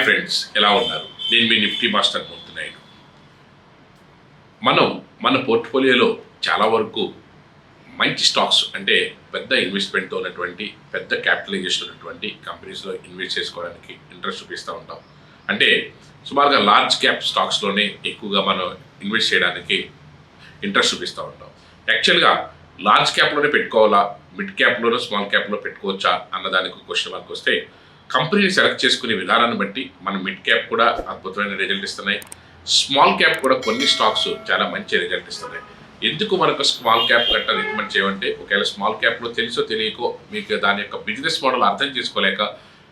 Friends, ఎలా ఉన్నారు? నేను మీ నిఫ్టీ మాస్టర్ మూర్తినాయుడు. మన పోర్ట్ఫోలియోలో చాలా వరకు మంచి స్టాక్స్ అంటే పెద్ద ఇన్వెస్ట్మెంట్తో ఉన్నటువంటి పెద్ద క్యాపిటలైజేషన్ ఉన్నటువంటి కంపెనీస్లో ఇన్వెస్ట్ చేసుకోవడానికి ఇంట్రెస్ట్ చూపిస్తూ ఉంటాం. అంటే సుమారుగా లార్జ్ క్యాప్ స్టాక్స్లోనే ఎక్కువగా మనం ఇన్వెస్ట్ చేయడానికి ఇంట్రెస్ట్ చూపిస్తూ ఉంటాం. యాక్చువల్గా లార్జ్ క్యాప్లోనే పెట్టుకోవాలా, మిడ్ క్యాప్లోనో స్మాల్ క్యాప్లో పెట్టుకోవచ్చా అన్నదానికి క్వశ్చన్ మనకు వస్తే, కంపెనీని సెలెక్ట్ చేసుకునే విధానాన్ని బట్టి మన మిడ్ క్యాప్ కూడా అద్భుతమైన రిజల్ట్ ఇస్తున్నాయి, స్మాల్ క్యాప్ కూడా కొన్ని స్టాక్స్ చాలా మంచి రిజల్ట్ ఇస్తున్నాయి. ఎందుకు మనకు స్మాల్ క్యాప్ గట్ట రికమెండ్ చేయమంటే, ఒకవేళ స్మాల్ క్యాప్లో తెలుసో తెలియకో మీకు దాని యొక్క బిజినెస్ మోడల్ అర్థం చేసుకోలేక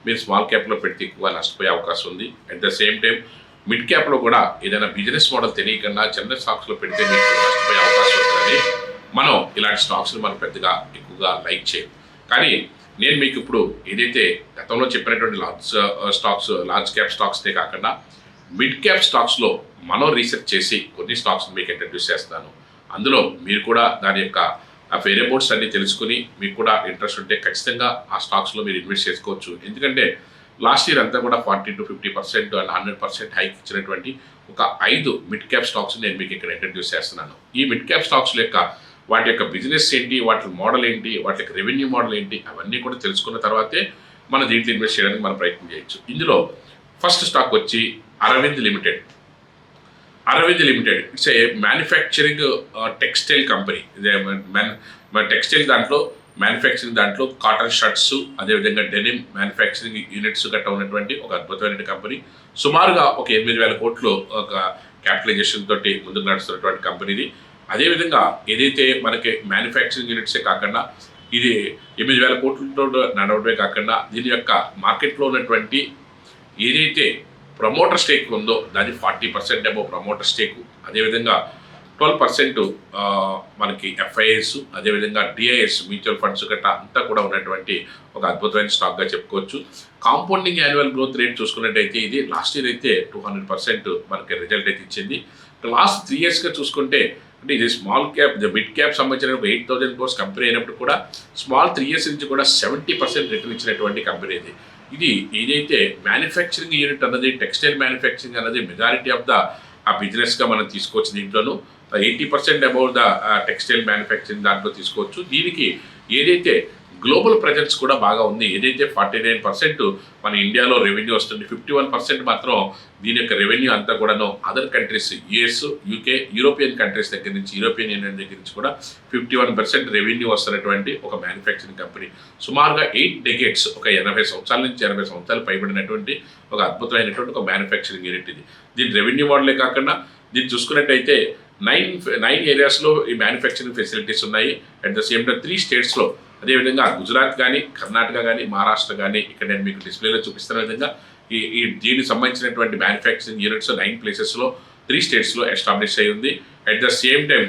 మీరు స్మాల్ క్యాప్లో పెడితే ఎక్కువగా నష్టపోయే అవకాశం ఉంది. At the same time mid క్యాప్లో కూడా ఏదైనా బిజినెస్ మోడల్ తెలియకుండా చిన్న స్టాక్స్లో పెడితే మీకు నష్టపోయే అవకాశం ఉంటుందని మనం ఇలాంటి స్టాక్స్ని మనం పెద్దగా ఎక్కువగా లైక్ చేయం. కానీ నేను మీకు ఇప్పుడు ఏదైతే గతంలో చెప్పినటువంటి లార్జ్ క్యాప్ స్టాక్స్నే కాకుండా మిడ్ క్యాప్ స్టాక్స్లో మనం రీసెర్చ్ చేసి కొన్ని స్టాక్స్ని మీకు ఇంట్రడ్యూస్ చేస్తాను. అందులో మీరు కూడా దాని యొక్క వేరియబుల్స్ అన్ని తెలుసుకుని మీకు కూడా ఇంట్రెస్ట్ ఉంటే ఖచ్చితంగా ఆ స్టాక్స్లో మీరు ఇన్వెస్ట్ చేసుకోవచ్చు. ఎందుకంటే లాస్ట్ ఇయర్ అంతా కూడా 40 to 50% అండ్ 100% హైక్ ఇచ్చినటువంటి ఒక 5 మిడ్ క్యాప్ స్టాక్స్ నేను మీకు ఇక్కడ ఇంట్రడ్యూస్ చేస్తున్నాను. ఈ మిడ్ క్యాప్ స్టాక్స్ యొక్క వాటి యొక్క బిజినెస్ ఏంటి, వాటి మోడల్ ఏంటి, వాటి యొక్క రెవెన్యూ మోడల్ ఏంటి, అవన్నీ కూడా తెలుసుకున్న తర్వాతే మన దీంట్లో ఇన్వెస్ట్ చేయడానికి మనం ప్రయత్నం చేయొచ్చు. ఇందులో ఫస్ట్ స్టాక్ వచ్చి Arvind limited. It's a manufacturing textile company. Textile దాంట్లో మ్యానుఫ్యాక్చరింగ్ దాంట్లో కాటన్ షర్ట్స్, అదేవిధంగా డెనిమ్ మ్యానుఫ్యాక్చరింగ్ యూనిట్స్ గట్రా ఉన్నటువంటి ఒక అద్భుతమైన కంపెనీ. సుమారుగా ఒక 8,000 కోట్లు ఒక క్యాపిటలైజేషన్ తోటి ముందుకు నడుస్తున్నటువంటి కంపెనీది. అదేవిధంగా ఏదైతే మనకి మ్యానుఫ్యాక్చరింగ్ యూనిట్సే కాకుండా ఇది 8,000 కోట్లతో నడవడమే కాకుండా దీని యొక్క మార్కెట్లో ఉన్నటువంటి ఏదైతే ప్రమోటర్ స్టేక్ ఉందో దాని 40% అబౌవ్ ప్రమోటర్ స్టేకు, అదేవిధంగా 12% మనకి ఎఫ్ఐఎస్, అదేవిధంగా డిఐఎస్ మ్యూచువల్ ఫండ్స్ గట్రా అంతా కూడా ఉన్నటువంటి ఒక అద్భుతమైన స్టాక్గా చెప్పుకోవచ్చు. కాంపౌండింగ్ యాన్యువల్ గ్రోత్ రేట్ చూసుకున్నట్టయితే ఇది లాస్ట్ ఇయర్ అయితే 200% మనకి రిజల్ట్ అయితే ఇచ్చింది. లాస్ట్ 3 yearsగా చూసుకుంటే అంటే ఇది స్మాల్ క్యాప్ మిడ్ క్యాప్ సంబంధించిన 8,000 crores కంపెనీ అయినప్పుడు కూడా స్మాల్ 3 years నుంచి కూడా 70% రిటర్న్ ఇచ్చినటువంటి కంపెనీ ఇది. ఇది ఏదైతే మ్యానుఫ్యాక్చరింగ్ యూనిట్ అన్నది, టెక్స్టైల్ మ్యానుఫ్యాక్చరింగ్ అన్నది మెజారిటీ ఆఫ్ ద ఆ బిజినెస్గా మనం తీసుకోవచ్చు. దీంట్లోనూ 80% అబౌవ్ ద టెక్స్టైల్ మ్యానుఫ్యాక్చరింగ్ దాంట్లో తీసుకోవచ్చు. దీనికి ఏదైతే గ్లోబల్ ప్రజెన్స్ కూడా బాగా ఉంది. ఏదైతే 49% మన ఇండియాలో రెవెన్యూ వస్తుంది, 51% మాత్రం దీని యొక్క రెవెన్యూ అంతా కూడాను other countries, US, UK, European countries దగ్గర నుంచి, యూరోపియన్ యూనియన్ దగ్గర నుంచి కూడా 51% రెవెన్యూ వస్తున్నటువంటి ఒక మ్యానుఫ్యాక్చరింగ్ కంపెనీ. సుమారుగా 8 decades, ఒక 80 సంవత్సరాల నుంచి 80 సంవత్సరాలు పైబడినటువంటి ఒక అద్భుతమైనటువంటి ఒక మ్యానుఫ్యాక్చరింగ్ యూనిట్ ఇది. దీని రెవెన్యూ మోడలే కాకుండా దీన్ని చూసుకున్నట్టయితే 9 ఏరియాస్లో ఈ మ్యానుఫ్యాక్చరింగ్ ఫెసిలిటీస్ ఉన్నాయి. అట్ ద సేమ్ టైం 3 స్టేట్స్లో, అదేవిధంగా గుజరాత్ కానీ, కర్ణాటక కానీ, మహారాష్ట్ర కానీ, ఇక్కడ నేను మీకు డిస్ప్లేలో చూపిస్తున్న విధంగా ఈ దీనికి సంబంధించినటువంటి మ్యానుఫ్యాక్చరింగ్ యూనిట్స్ 9 ప్లేసెస్లో 3 స్టేట్స్లో ఎస్టాబ్లిష్ అయ్యి ఉంది. అట్ ద సేమ్ టైం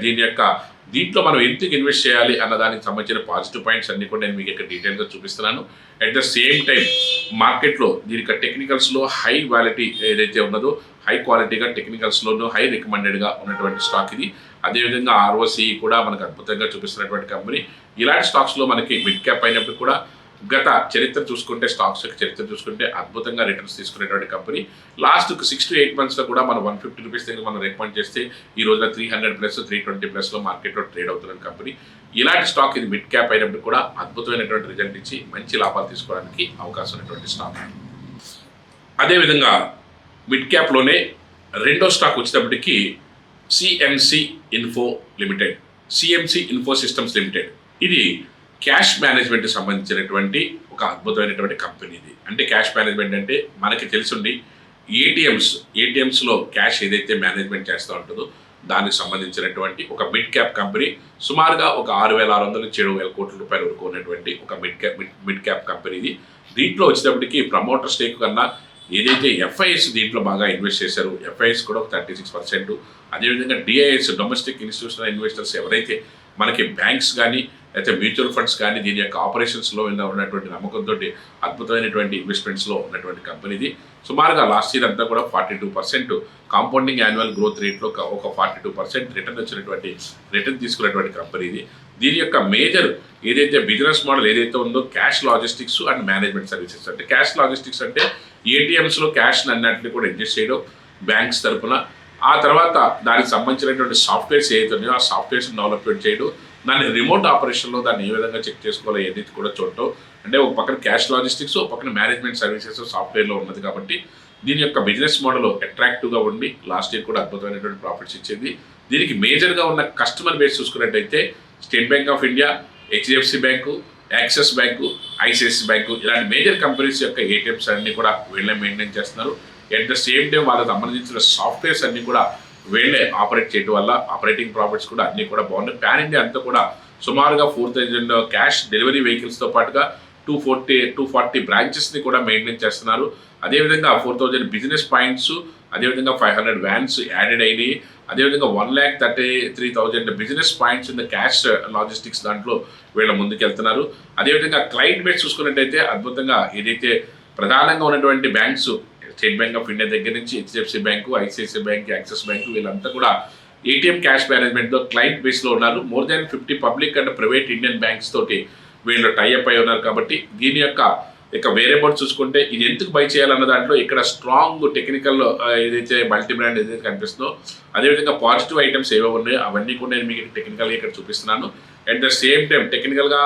దీంట్లో మనం ఎందుకు ఇన్వెస్ట్ చేయాలి అన్న దానికి సంబంధించిన పాజిటివ్ పాయింట్స్ అన్ని కూడా నేను మీకు ఇక్కడ డీటెయిల్గా చూపిస్తున్నాను. అట్ ద సేమ్ టైం మార్కెట్లో దీనికి టెక్నికల్స్లో హై వాలిటీ ఏదైతే ఉన్నదో, హై క్వాలిటీగా టెక్నికల్స్లోనూ హై రికమెండెడ్గా ఉన్నటువంటి స్టాక్ ఇది. అదేవిధంగా ఆర్ఓసి కూడా మనకు అద్భుతంగా చూపిస్తున్నటువంటి కంపెనీ. ఇలాంటి స్టాక్స్లో మనకి మిడ్ క్యాప్ అయినప్పుడు కూడా గత చరిత్ర చూసుకుంటే, స్టాక్స్ యొక్క చరిత్ర చూసుకుంటే అద్భుతంగా రిటర్న్స్ తీసుకునేటువంటి కంపెనీ. లాస్ట్ 6 to 8 monthsలో కూడా మనం 150 రూపీస్ దగ్గర మనం రికమెండ్ చేస్తే ఈ రోజున 300+, 320+లో మార్కెట్లో ట్రేడ్ అవుతున్న కంపెనీ. ఇలాంటి స్టాక్ ఇది మిడ్ క్యాప్ అయినప్పుడు కూడా అద్భుతమైనటువంటి రిజల్ట్ ఇచ్చి మంచి లాభాలు తీసుకోవడానికి అవకాశం ఉన్నటువంటి స్టాక్. అదేవిధంగా మిడ్ క్యాప్లోనే రెండో స్టాక్ వచ్చేటప్పటికి సిఎంసి ఇన్ఫో సిస్టమ్స్ లిమిటెడ్. ఇది క్యాష్ మేనేజ్మెంట్కి సంబంధించినటువంటి ఒక అద్భుతమైనటువంటి కంపెనీ ఇది. అంటే క్యాష్ మేనేజ్మెంట్ అంటే మనకి తెలుసుండి ఏటీఎంస్లో క్యాష్ ఏదైతే మేనేజ్మెంట్ చేస్తూ ఉంటుందో దానికి సంబంధించినటువంటి ఒక మిడ్ క్యాప్ కంపెనీ. సుమారుగా ఒక 6,600 నుంచి 7,000 కోట్ల రూపాయల వరకు ఉన్నటువంటి ఒక మిడ్ క్యాప్ కంపెనీ ఇది. దీంట్లో వచ్చేటప్పటికి ప్రమోటర్ స్టేక్ కన్నా ఏదైతే ఎఫ్ఐఎస్ దీంట్లో బాగా ఇన్వెస్ట్ చేశారు, ఎఫ్ఐఎస్ కూడా ఒక 36%. అదేవిధంగా డిఐఎస్, డొమెస్టిక్ ఇన్స్టిట్యూషనల్ ఇన్వెస్టర్స్ ఎవరైతే మనకి బ్యాంక్స్ కానీ అయితే మ్యూచువల్ ఫండ్స్ కానీ దీని యొక్క ఆపరేషన్స్లో ఉన్నటువంటి నమ్మకంతో అద్భుతమైనటువంటి ఇన్వెస్ట్మెంట్స్లో ఉన్నటువంటి కంపెనీది. సుమారుగా లాస్ట్ ఇయర్ అంతా కూడా 42% కాంపౌండింగ్ యాన్యువల్ గ్రోత్ రేట్లో ఒక 42% రిటర్న్ తీసుకున్నటువంటి కంపెనీది. దీని యొక్క మేజర్ ఏదైతే బిజినెస్ మోడల్ ఏదైతే ఉందో cash logistics and management services. అంటే క్యాష్ లాజిస్టిక్స్ అంటే ఏటీఎంస్లో క్యాష్ అన్నింటినీ కూడా అడ్జస్ట్ చేయడం బ్యాంక్స్ తరఫున, ఆ తర్వాత దానికి సంబంధించినటువంటి సాఫ్ట్వేర్స్ ఏదైతే ఉన్నాయో ఆ సాఫ్ట్వేర్స్ డెవలప్మెంట్ చేయడం, దాన్ని రిమోట్ ఆపరేషన్లో దాన్ని ఏ విధంగా చెక్ చేసుకోవాలో ఏదైతే కూడా చూడటం. అంటే ఒక పక్కన క్యాష్ లాజిస్టిక్స్, ఒక పక్కన మేనేజ్మెంట్ సర్వీసెస్ సాఫ్ట్వేర్లో ఉన్నది కాబట్టి దీని యొక్క బిజినెస్ మోడల్ అట్రాక్టివ్గా ఉండి లాస్ట్ ఇయర్ కూడా అద్భుతమైనటువంటి ప్రాఫిట్స్ ఇచ్చింది. దీనికి మేజర్గా ఉన్న కస్టమర్ బేస్ చూసుకున్నట్టయితే state bank of India, HDFC bank, axis bank, ICICI bank ఇలాంటి మేజర్ కంపెనీస్ యొక్క ఏటీఎంస్ అన్ని కూడా వీళ్ళే మెయింటైన్ చేస్తున్నారు. అట్ ద సేమ్ టైం వాళ్ళకి సంబంధించిన సాఫ్ట్వేర్స్ అన్ని కూడా వీళ్ళే ఆపరేట్ చేయడం వల్ల ఆపరేటింగ్ ప్రాఫిట్స్ కూడా అన్నీ కూడా బాగున్నాయి. పాన్ ఇండియా అంతా కూడా సుమారుగా 4,000 క్యాష్ డెలివరీ వెహికల్స్తో పాటుగా 240 బ్రాంచెస్ని కూడా మెయింటైన్ చేస్తున్నారు. అదేవిధంగా 4,000 బిజినెస్ పాయింట్స్, అదేవిధంగా 500 వ్యాన్స్ యాడెడ్ అయినాయి. అదేవిధంగా 1,33,000 business points in the cash logistics దాంట్లో వీళ్ళ ముందుకెళ్తున్నారు. అదేవిధంగా క్లయింట్ బేస్ చూసుకున్నట్టయితే అద్భుతంగా ఏదైతే ప్రధానంగా ఉన్నటువంటి banks state bank of India దగ్గర నుంచి HDFC bank, ICICI bank, axis bank వీళ్ళంతా కూడా ఏటీఎం క్యాష్ మేనేజ్మెంట్తో క్లయింట్ బేస్లో ఉన్నారు. More than 50 public and private Indian banks తోటి వీళ్ళు టైఅప్ అయి ఉన్నారు. కాబట్టి దీని యొక్క వేరియబుల్స్ చూసుకుంటే ఇది ఎందుకు బై చేయాలన్న దాంట్లో ఇక్కడ స్ట్రాంగ్ టెక్నికల్ ఏదైతే మల్టీ బ్రాండ్ ఏదైతే కనిపిస్తుందో, అదేవిధంగా పాజిటివ్ ఐటమ్స్ ఏవో ఉన్నాయో అవన్నీ కూడా నేను మీకు టెక్నికల్గా ఇక్కడ చూపిస్తున్నాను. అట్ ద సేమ్ టైం టెక్నికల్గా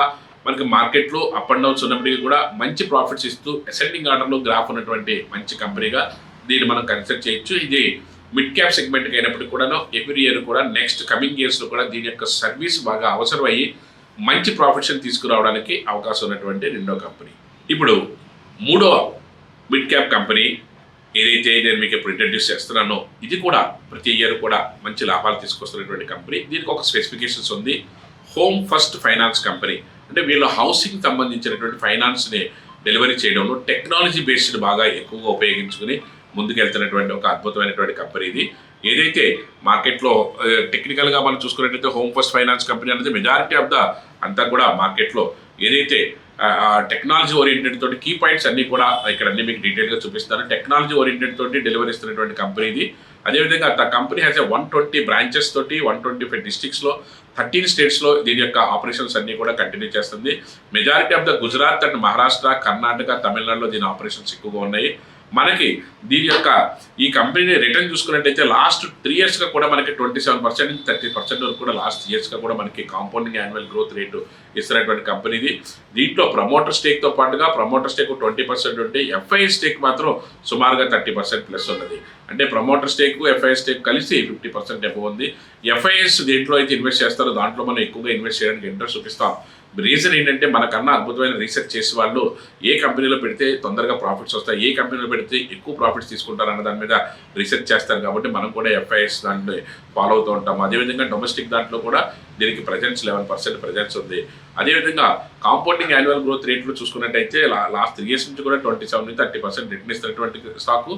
మనకి మార్కెట్లో అప్ అండ్ డౌన్స్ ఉన్నప్పటికీ కూడా మంచి ప్రాఫిట్స్ ఇస్తూ అసెండింగ్ ఆర్డర్లో గ్రాఫ్ ఉన్నటువంటి మంచి కంపెనీగా దీన్ని మనం కన్సిడర్ చేయొచ్చు. ఇది మిడ్ క్యాప్ సెగ్మెంట్కి అయినప్పటికీ కూడా ఎవ్రీ ఇయర్ కూడా నెక్స్ట్ కమింగ్ ఇయర్స్లో కూడా దీని యొక్క సర్వీస్ బాగా అవసరమయ్యి మంచి ప్రాఫిట్స్ని తీసుకురావడానికి అవకాశం ఉన్నటువంటి రెండో కంపెనీ. ఇప్పుడు మూడవ మిడ్ క్యాప్ కంపెనీ ఏదైతే నేను మీకు ఇప్పుడు ఇంట్రడ్యూస్ చేస్తున్నానో ఇది కూడా ప్రతి ఇయర్ కూడా మంచి లాభాలు తీసుకొస్తున్నటువంటి కంపెనీ. దీనికి ఒక స్పెసిఫికేషన్స్ ఉంది. Home first finance company. అంటే వీళ్ళు హౌసింగ్ సంబంధించినటువంటి ఫైనాన్స్ని డెలివరీ చేయడంలో టెక్నాలజీ బేస్డ్ బాగా ఎక్కువగా ఉపయోగించుకుని ముందుకెళ్తున్నటువంటి ఒక అద్భుతమైనటువంటి కంపెనీ ఇది. ఏదైతే మార్కెట్లో టెక్నికల్గా మనం చూసుకున్నట్టయితే హోమ్ ఫస్ట్ ఫైనాన్స్ కంపెనీ అనేది మెజారిటీ ఆఫ్ ద అంతా కూడా మార్కెట్లో ఏదైతే టెక్నాలజీ ఓరియంటెడ్ తోటి కీ పాయింట్స్ అన్నీ కూడా ఇక్కడ అన్ని మీకు డీటెయిల్గా చూపిస్తాను. టెక్నాలజీ ఓరియంటెడ్ తోటి డెలివరీ ఇస్తున్నటువంటి కంపెనీ ఇది. అదేవిధంగా ద కంపెనీ హ్యాస్ 120 బ్రాంచెస్ తోటి 125 డిస్ట్రిక్ట్స్లో 13 స్టేట్స్లో దీని యొక్క ఆపరేషన్స్ అన్నీ కూడా కంటిన్యూ చేస్తుంది. Majority of the Gujarat and Maharashtra, Karnataka, తమిళనాడులో దీని ఆపరేషన్స్ ఎక్కువగా ఉన్నాయి. మనకి దీని యొక్క ఈ కంపెనీ రిటర్న్ చూసుకున్నట్టయితే లాస్ట్ 3 ఇయర్స్గా కూడా మనకి 27% నుంచి 30% వరకు కూడా లాస్ట్ ఇయర్స్గా కూడా మనకి కాంపౌండింగ్ యాన్యువల్ గ్రోత్ రేటు ఇస్తున్నటువంటి కంపెనీ ఇది. దీంట్లో ప్రమోటర్ స్టేక్తో పాటుగా ప్రమోటర్ స్టేక్ 20% ఉంటే ఎఫ్ఐ స్టేక్ మాత్రం సుమారుగా 30% ప్లస్ ఉన్నది. అంటే ప్రమోటర్ స్టేక్, ఎఫ్ఐ స్టేక్ కలిసి 50% ఎక్కువ ఉంది. ఎఫ్ఐఎస్ దేంట్లో అయితే ఇన్వెస్ట్ చేస్తారో దాంట్లో మనం ఎక్కువగా ఇన్వెస్ట్ చేయడానికి ఇంట్రెస్ట్ చూపిస్తాం. రీజన్ ఏంటంటే మనకన్నా అద్భుతమైన రీసెర్చ్ చేసే వాళ్ళు ఏ కంపెనీలో పెడితే తొందరగా ప్రాఫిట్స్ వస్తాయి, ఏ కంపెనీలో పెడితే ఎక్కువ ప్రాఫిట్స్ తీసుకుంటారు అన్న దాని మీద రీసెర్చ్ చేస్తారు. కాబట్టి మనం కూడా ఎఫ్ఐఎస్ దాంట్లో ఫాలో అవుతూ ఉంటాం. అదేవిధంగా డొమెస్టిక్ దాంట్లో కూడా దీనికి ప్రజెన్స్ 11% ప్రజెన్స్ ఉంది. అదేవిధంగా కాంపౌండింగ్ యాన్యువల్ గ్రోత్ రేట్లు చూసుకున్నట్టయితే లాస్ట్ 3 ఇయర్స్ నుంచి కూడా 27 నుంచి 30% రిటర్న్ ఇస్తున్నటువంటి స్టాకు.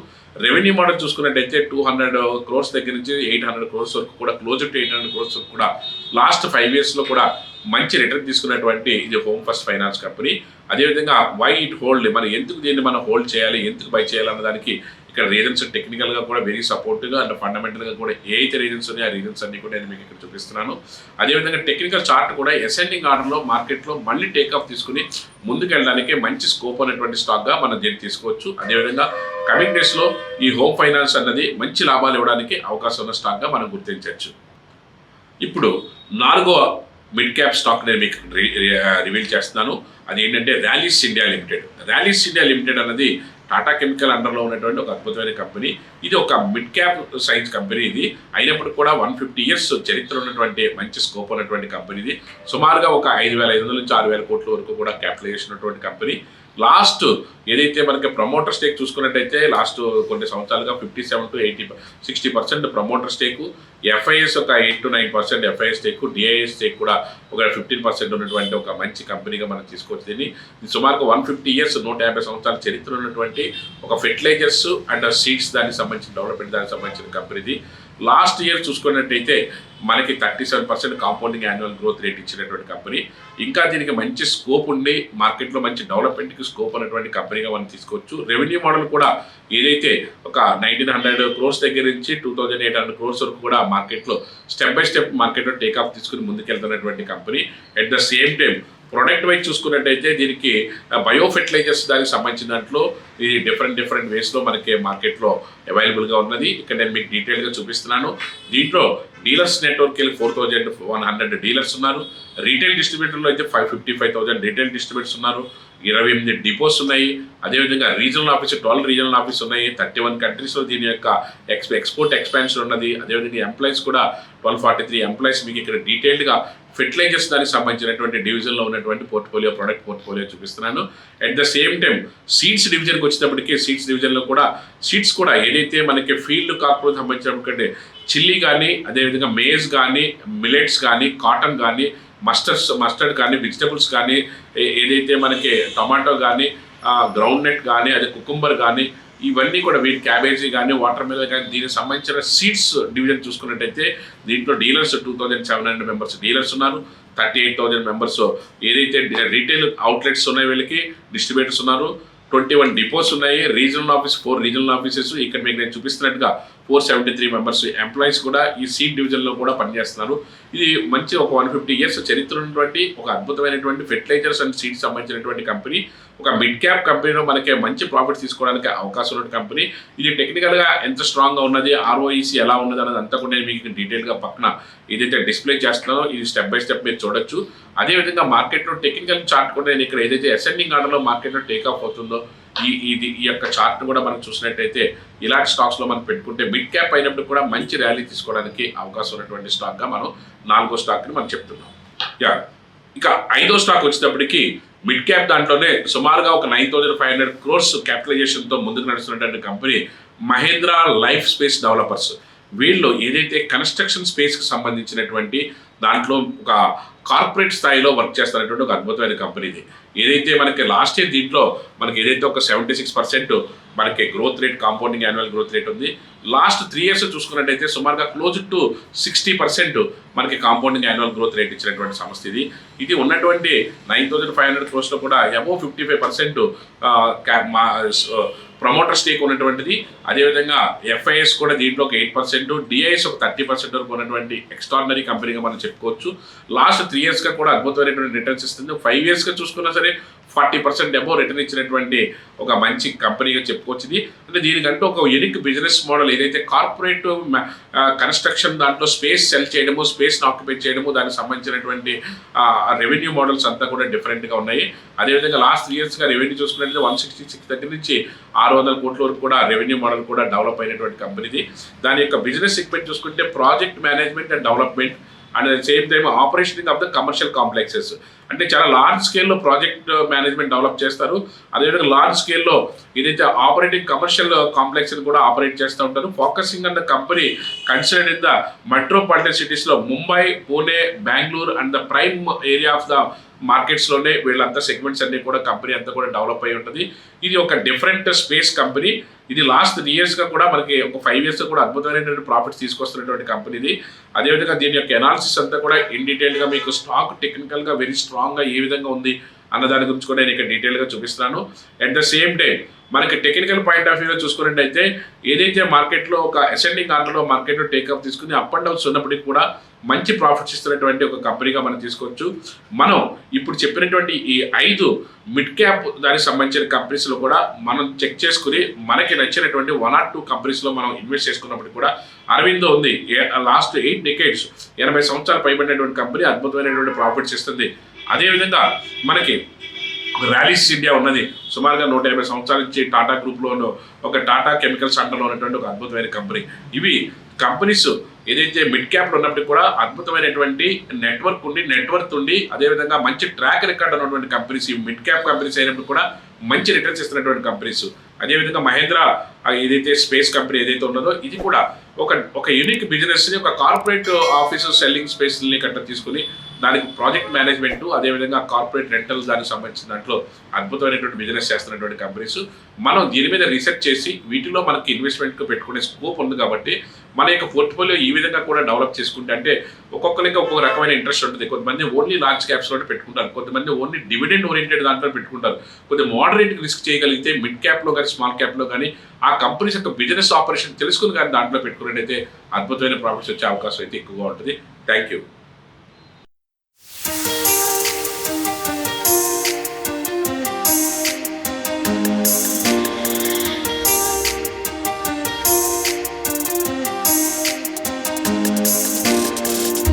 రెవెన్యూ మోడల్ చూసుకున్నట్టయితే 200 crores దగ్గర నుంచి 800 crores వరకు కూడా క్లోజ్ టు 800 crores వరకు కూడా లాస్ట్ 5 ఇయర్స్లో కూడా మంచి రిటర్న్ తీసుకున్నటువంటి ఇది హోమ్ ఫస్ట్ ఫైనాన్స్ కంపెనీ. అదేవిధంగా వై ఇట్ హోల్డ్, మరి ఎందుకు దీన్ని మనం హోల్డ్ చేయాలి, ఎందుకు బై చేయాలన్న దానికి ఇక్కడ రీజన్స్ టెక్నికల్గా కూడా వెరీ సపోర్టివ్గా అండ్ ఫండమెంటల్గా కూడా ఏ అయితే రీజన్స్ ఉన్నాయో ఆ రీజన్స్ అన్ని కూడా నేను మీకు ఇక్కడ చూపిస్తున్నాను. అదేవిధంగా టెక్నికల్ చార్ట్ కూడా అసెండింగ్ ఆర్డర్లో మార్కెట్లో మళ్ళీ టేక్ఆఫ్ తీసుకుని ముందుకెళ్ళడానికి మంచి స్కోప్ అనేటువంటి స్టాక్గా మనం దీన్ని తీసుకోవచ్చు. అదేవిధంగా కమింగ్ డేస్లో ఈ హోమ్ ఫైనాన్స్ అన్నది మంచి లాభాలు ఇవ్వడానికి అవకాశం ఉన్న స్టాక్గా మనం గుర్తించవచ్చు. ఇప్పుడు 4వ మిడ్ క్యాప్ స్టాక్ నేను మీకు రివీల్ చేస్తున్నాను. అది ఏంటంటే rallies India limited. Rallies India limited అన్నది టాటా కెమికల్ అండర్లో ఉన్నటువంటి ఒక అద్భుతమైన కంపెనీ. ఇది ఒక మిడ్ క్యాప్ సైజ్ కంపెనీ. ఇది అయినప్పటికీ కూడా 150 years చరిత్ర ఉన్నటువంటి మంచి స్కోప్ ఉన్నటువంటి కంపెనీ. ఇది సుమారుగా ఒక 5,500 నుంచి 6,000 కోట్ల వరకు కూడా క్యాపిటలైజేషన్ ఉన్నటువంటి కంపెనీ. లాస్ట్ ఏదైతే మనకి ప్రమోటర్ స్టేక్ చూసుకున్నట్టయితే లాస్ట్ కొన్ని సంవత్సరాలుగా 57 to 60% ప్రమోటర్ స్టేకు, ఎఫ్ఐఎస్ ఒక 8 to 9% FIS stake, DIS stake కూడా ఒక 15% ఉన్నటువంటి ఒక మంచి కంపెనీగా మనం తీసుకోవచ్చు. దీన్ని సుమారుగా 150 years 150 సంవత్సరాల చరిత్ర ఉన్నటువంటి ఒక ఫెర్టిలైజర్స్ అండ్ సీడ్స్ దానికి సంబంధించిన డెవలప్మెంట్ దానికి సంబంధించిన కంపెనీది. లాస్ట్ ఇయర్ చూసుకున్నట్టయితే మనకి 37% కాంపౌండింగ్ యాన్యువల్ గ్రోత్ రేట్ ఇచ్చినటువంటి కంపెనీ. ఇంకా దీనికి మంచి స్కోప్ ఉండి మార్కెట్లో మంచి డెవలప్మెంట్కి స్కోప్ ఉన్నటువంటి కంపెనీగా మనం తీసుకోవచ్చు. రెవెన్యూ మోడల్ కూడా ఏదైతే ఒక 1,900 crores దగ్గర నుంచి 2,800 crores వరకు కూడా మార్కెట్లో స్టెప్ బై స్టెప్ మార్కెట్లో టేకాఫ్ తీసుకుని ముందుకెళ్తున్నటువంటి company. At the same time product wise చూసుకున్నట్టయితే దీనికి బయో ఫెర్టిలైజర్స్ దానికి సంబంధించిన దాంట్లో ఇది డిఫరెంట్ వేస్లో మనకి మార్కెట్లో అవైలబుల్గా ఉన్నది. ఇక్కడ నేను మీకు డీటెయిల్గా చూపిస్తున్నాను. దీంట్లో డీలర్స్ నెట్వర్క్ వెళ్ళి 4100 డీలర్స్ ఉన్నారు. రీటైల్ డిస్ట్రిబ్యూటర్లో అయితే 555,000 రీటైల్ డిస్ట్రిబ్యూటర్స్ ఉన్నారు. 28 డిపోస్ ఉన్నాయి. అదేవిధంగా రీజనల్ ఆఫీస్ 12 రీజనల్ ఆఫీస్ ఉన్నాయి. 31 కంట్రీస్లో దీని యొక్క ఎక్స్పోర్ట్ ఎక్స్పాన్షన్ ఉన్నది. అదేవిధంగా ఎంప్లాయీస్ కూడా 1243 ఎంప్లాయీస్ మీకు ఇక్కడ డీటెయిల్డ్గా ఫెర్టిలైజర్స్ దానికి సంబంధించినటువంటి డివిజన్లో ఉన్నటువంటి పోర్ట్ఫోలియో ప్రొడక్ట్ పోర్ట్ఫోలియో చూపిస్తున్నాను. At the same time seeds డివిజన్కి వచ్చేటప్పటికి సీడ్స్ డివిజన్లో కూడా సీడ్స్ కూడా ఏదైతే మనకి ఫీల్డ్ కాపుకు సంబంధించినటువంటి చిల్లీ కానీ, అదేవిధంగా మేజ్ కానీ, మిలెట్స్ కానీ, కాటన్ కానీ, మస్టర్డ్ కానీ, వెజిటబుల్స్ కానీ, ఏదైతే మనకి టమాటో కానీ, గ్రౌండ్ నట్ కానీ, అదే కుకుంబర్ కానీ, ఇవన్నీ కూడా వీటి క్యాబేజీ కానీ, వాటర్ మిలన్ కానీ దీనికి సంబంధించిన సీడ్స్ డివిజన్ చూసుకున్నట్టయితే దీంట్లో డీలర్స్ 2700 మెంబర్స్ డీలర్స్ ఉన్నారు. 38,000 మెంబర్స్ ఏదైతే రీటైల్ అవుట్లెట్స్ ఉన్నాయి వీళ్ళకి డిస్ట్రిబ్యూటర్స్ ఉన్నారు. 21 డిపోస్ ఉన్నాయి. Regional office 4 regional offices. ఇక్కడ మీకు నేను చూపిస్తున్నట్టుగా 473 మెంబర్స్ ఎంప్లాయీస్ కూడా ఈ సీడ్ డివిజన్లో కూడా పనిచేస్తున్నారు. ఇది మంచి ఒక 150 ఇయర్స్ చరిత్ర ఉన్నటువంటి ఒక అద్భుతమైనటువంటి ఫెర్టిలైజర్స్ అండ్ సీడ్స్ సంబంధించినటువంటి కంపెనీ. ఒక మిడ్ క్యాప్ కంపెనీలో మనకి మంచి ప్రాఫిట్స్ తీసుకోవడానికి అవకాశం ఉన్న కంపెనీ. ఇది టెక్నికల్గా ఎంత స్ట్రాంగ్గా ఉన్నది, ఆర్ఓఈసీ ఎలా ఉన్నది అన్నది అంతా కూడా నేను మీకు డీటెయిల్గా పక్కన ఏదైతే డిస్ప్లే చేస్తున్నానో ఇది స్టెప్ బై స్టెప్ మీరు చూడొచ్చు. అదేవిధంగా మార్కెట్లో టెక్నికల్ చార్ట్ కూడా నేను ఇక్కడ ఏదైతే అసెండింగ్ ఆర్డర్లో మార్కెట్లో టేక్ ఆఫ్ అవుతుందో ఈ యొక్క చార్ట్ కూడా మనం చూసినట్టయితే ఇలాంటి స్టాక్స్లో మనం పెట్టుకుంటే మిడ్ క్యాప్ అయినప్పుడు కూడా మంచి ర్యాలీ తీసుకోవడానికి అవకాశం ఉన్నటువంటి స్టాక్గా మనం 4వ స్టాక్ని మనం చెప్తున్నాం. ఇక 5వ స్టాక్ వచ్చేటప్పటికి మిడ్ క్యాప్ దాంట్లోనే సుమారుగా ఒక 9,500 crores క్యాపిటలైజేషన్తో ముందుకు నడుస్తున్నటువంటి company Mahindra life space developers. వీళ్ళు ఏదైతే కన్స్ట్రక్షన్ స్పేస్కి సంబంధించినటువంటి దాంట్లో ఒక కార్పొరేట్ స్థాయిలో వర్క్ చేస్తున్నటువంటి ఒక అద్భుతమైన కంపెనీ ఇది. ఏదైతే మనకి లాస్ట్ ఇయర్ దీంట్లో మనకి ఏదైతే ఒక 76% మనకి growth rate, compounding annual growth rate ఉంది. లాస్ట్ 3 years చూసుకున్నట్టయితే సుమారుగా క్లోజ్ టు 60% మనకి కాంపౌండింగ్ యాన్యువల్ గ్రోత్ రేట్ ఇచ్చినటువంటి సంస్థ ఇది. ఇది ఉన్నటువంటి 9,500 crores కూడా అబోవ్ 55% ప్రమోటర్ స్టేక్ ఉన్నటువంటిది. అదేవిధంగా ఎఫ్ఐఎస్ కూడా దీంట్లో ఒక 8%, డిఐఎస్ ఒక 30% వరకు ఉన్నటువంటి ఎక్స్ట్రాడినరీ కంపెనీగా మనం చెప్పుకోవచ్చు. లాస్ట్ 3 yearsగా కూడా అద్భుతమైనటువంటి రిటర్న్స్ ఇస్తుంది. 5 yearsగా చూసుకున్నా సరే 40% అబోవ్ రిటర్న్ ఇచ్చినటువంటి ఒక మంచి కంపెనీగా చెప్పుకోవచ్చు ఇది. అంటే దీనికంటూ ఒక యూనిక్ బిజినెస్ మోడల్ ఏదైతే కార్పొరేట్ కన్స్ట్రక్షన్ దాంట్లో స్పేస్ సెల్ చేయడము, స్పేస్ని ఆక్యుపై చేయడము, దానికి సంబంధించినటువంటి రెవెన్యూ మోడల్స్ అంతా కూడా డిఫరెంట్గా ఉన్నాయి. అదేవిధంగా లాస్ట్ 3 yearsగా రెవెన్యూ చూసుకున్నట్లయితే 166 దగ్గర నుంచి 600 కోట్ల వరకు కూడా రెవెన్యూ మోడల్ కూడా డెవలప్ అయినటువంటి కంపెనీది. దాని యొక్క బిజినెస్ సెగ్మెంట్ చూసుకుంటే project management and development and at the same time operationing of the commercial complexes. అంటే చాలా లార్జ్ స్కేల్లో ప్రాజెక్ట్ మేనేజ్మెంట్ డెవలప్ చేస్తారు. అదేవిధంగా లార్జ్ స్కేల్లో ఏదైతే ఆపరేటింగ్ కమర్షియల్ కాంప్లెక్స్ని కూడా ఆపరేట్ చేస్తూ ఉంటారు. Focusing on the company considered in the metropolitan సిటీస్లో Mumbai, Pune, Bengaluru and the prime area of the మార్కెట్స్లోనే వీళ్ళంతా సెగ్మెంట్స్ అన్ని కూడా కంపెనీ అంతా కూడా డెవలప్ అయి ఉంటుంది. ఇది ఒక డిఫరెంట్ స్పేస్ కంపెనీ. ఇది లాస్ట్ 3 yearsగా కూడా మనకి ఒక 5 yearsగా కూడా అద్భుతమైనటువంటి ప్రాఫిట్స్ తీసుకొస్తున్నటువంటి కంపెనీ ఇది. అదేవిధంగా దీని యొక్క అనాలిసిస్ అంతా కూడా ఇన్ డీటెయిల్గా మీకు స్టాక్ టెక్నికల్గా వెరీ స్ట్రాంగ్గా ఏ విధంగా ఉంది అన్న దాని గురించి కూడా నేను ఇక్కడ డీటెయిల్గా చూపిస్తున్నాను. అట్ ద సేమ్ టైం మనకి టెక్నికల్ పాయింట్ ఆఫ్ వ్యూలో చూసుకున్నట్టయితే ఏదైతే మార్కెట్లో ఒక అసెండింగ్ ఆర్డర్లో మార్కెట్లో టేకప్ తీసుకుని అప్ అండ్ డౌన్స్ ఉన్నప్పటికీ కూడా మంచి ప్రాఫిట్స్ ఇస్తున్నటువంటి ఒక కంపెనీగా మనం తీసుకోవచ్చు. మనం ఇప్పుడు చెప్పినటువంటి ఈ 5 మిడ్ క్యాప్ దానికి సంబంధించిన కంపెనీస్లో కూడా మనం చెక్ చేసుకుని మనకి నచ్చినటువంటి 1 or 2 కంపెనీస్లో మనం ఇన్వెస్ట్ చేసుకున్నప్పటికీ కూడా అరవిందో ఉంది. లాస్ట్ 8 decades 80 సంవత్సరాలు పైబడినటువంటి కంపెనీ అద్భుతమైనటువంటి ప్రాఫిట్స్ ఇస్తుంది. అదేవిధంగా మనకి ర్యాలీస్ ఇండియా ఉన్నది. సుమారుగా 150 సంవత్సరాల నుంచి టాటా గ్రూప్లోనూ ఒక టాటా కెమికల్స్ అంటలో ఉన్నటువంటి ఒక అద్భుతమైన కంపెనీ. ఇవి కంపెనీస్ ఏదైతే మిడ్ క్యాప్లో ఉన్నప్పటికీ కూడా అద్భుతమైనటువంటి నెట్వర్క్ ఉండి అదేవిధంగా మంచి ట్రాక్ రికార్డ్ ఉన్నటువంటి కంపెనీస్. ఈ మిడ్ క్యాప్ కంపెనీస్ అయినప్పుడు కూడా మంచి రిటర్న్స్ ఇస్తున్నటువంటి కంపెనీస్. అదేవిధంగా మహేంద్ర ఏదైతే స్పేస్ కంపెనీ ఏదైతే ఉన్నదో ఇది కూడా ఒక యూనిక్ బిజినెస్ని ఒక కార్పొరేట్ ఆఫీసు సెల్లింగ్ స్పేస్ని కట్ట తీసుకుని దానికి ప్రాజెక్ట్ మేనేజ్మెంట్ అదేవిధంగా కార్పొరేట్ రెంటల్ దానికి సంబంధించిన దాంట్లో అద్భుతమైనటువంటి బిజినెస్ చేస్తున్నటువంటి కంపెనీస్. మనం దీని మీద రీసెర్చ్ చేసి వీటిలో మనకి ఇన్వెస్ట్మెంట్కి పెట్టుకునే స్కోప్ ఉంది కాబట్టి మన యొక్క పోర్ట్ఫోలియో ఈ విధంగా కూడా డెవలప్ చేసుకుంటే అంటే ఒక్కొక్కరికి ఒక్కొక్క రకమైన ఇంట్రెస్ట్ ఉంటుంది. కొంతమంది ఓన్లీ లార్జ్ క్యాప్స్లో పెట్టుకుంటారు, కొంతమంది ఓన్లీ డివిడెండ్ ఓరియంటెడ్ దాంట్లో పెట్టుకుంటారు. కొద్దిగా మోడరేట్ రిస్క్ చేయగలిగితే మిడ్ క్యాప్లో కానీ స్మాల్ క్యాప్లో కానీ ఆ కంపెనీస్ యొక్క బిజినెస్ ఆపరేషన్ తెలుసుకుని కానీ దాంట్లో పెట్టుకున్నట్టయితే అద్భుతమైన ప్రాఫిట్స్ వచ్చే అవకాశం అయితే ఎక్కువగా ఉంటుంది. Thank you.